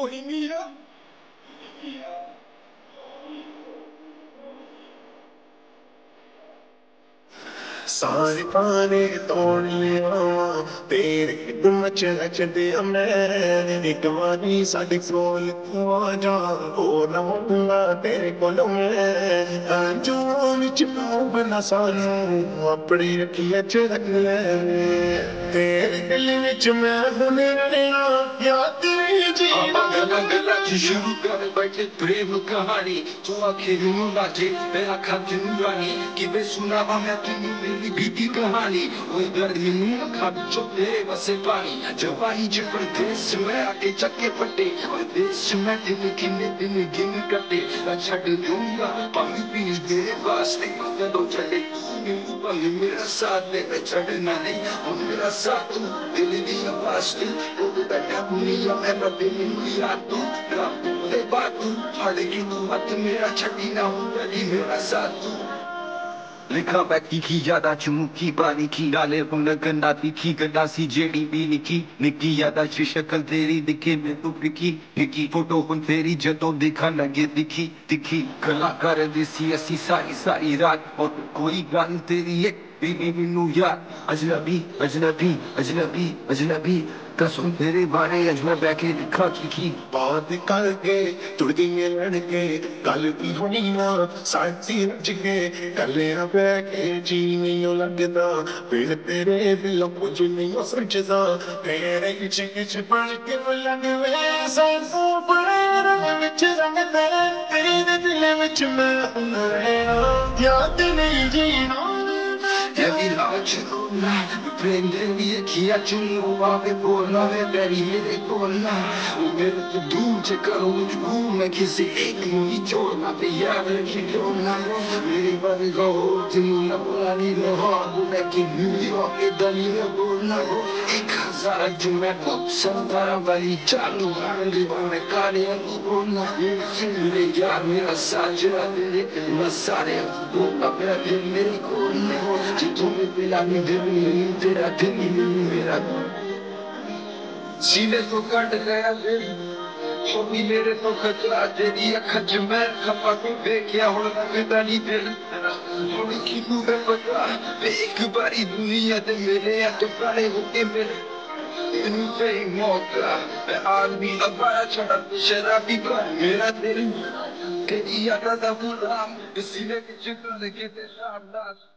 bohemia. सारे पाने तोड़ लिया तेरे तुम चलते मैं एक बारी साढ़े कोल तू आ जा हो ना होगा तेरे कोलों में जो विच बना सानू अपनी अखियां च रख ले तेरे दिल विच मैं हुने रहना याद तेरी जी गला गला च शुरू कर बैठे प्रेम कहानी तू आखिर नू लाजे मेरा खाते नू रानी कि वे सुनावा मैं तेनू मेरी बीती कहानी वो गर्मी नू खाब चुपे बसे पानी जवानी च परदेस में आके चक्के पट्टे परदेस में दिन किन्ने दिन गिन कटे मैं छड़ दूंगा पानी पीने तेरे वास्ते तो चले पानी मेरा साथ दे मैं छड़ना नहीं और मेरा साथ तू दिल दी आवाज तू वो बैठा दुनिया में बदे मेरी रात तू ते बात तू हड़ की मत मेरा छड़ी ना हो मेरा साथ तू लिखा बैठी की यादा चुमुकी बानी की डाले बुन गन्ना दिखी गन्ना सी जेड़ी भी निकी यादा च शक्ल तेरी दिखे मैं तू दिखी फोटो हुन तेरी जदों देखा लगे दिखी कलाकार दी सी असी सारी रात और कोई गल तेरी एक बीबी मैनू याद अजनबी कसम तेरे बारे अज मैं बैठे दिखा की बात करके तुड़दियां लड़के गल की होनी ना साथी रज के गले बैठे जी नहीं लगदा फिर तेरे दिलों कुछ नहीं समझदा तेरे किच पढ़ के लगवे सानू बड़े रंग विच रंगदे तेरे दिल विच मैं रहना याद नहीं जीना Devi raggiungerla, prendermi e chi aggiungo ave bolla, vedere le colla, un vero dolce caro un che se mi torna a pigliare chi torna, mi rimango in una bolla di nuovo, che mi e da mia bolla, e casa raggiunge possa andare a valicciarlo, arrivare a cane a bolla, legarmi l'assaggiare, passare a bolla per me con tu mi pilavi तेरा दिल मेरा सीने तो cut गया दिल होगी मेरे तो खतरा तेरी अखा च मैं खपा को देखिया हुण लगदा नहीं दिल हुण की तू है पता एक बारी दुनिया ते मेरे हथ प्राणे होके मेरे तेनू पे मौका मैं आदमी अबाया छड़ा शराबी पर मेरा दिल तेरी यादा दा बुरा सीने विच गल के ते शाबाश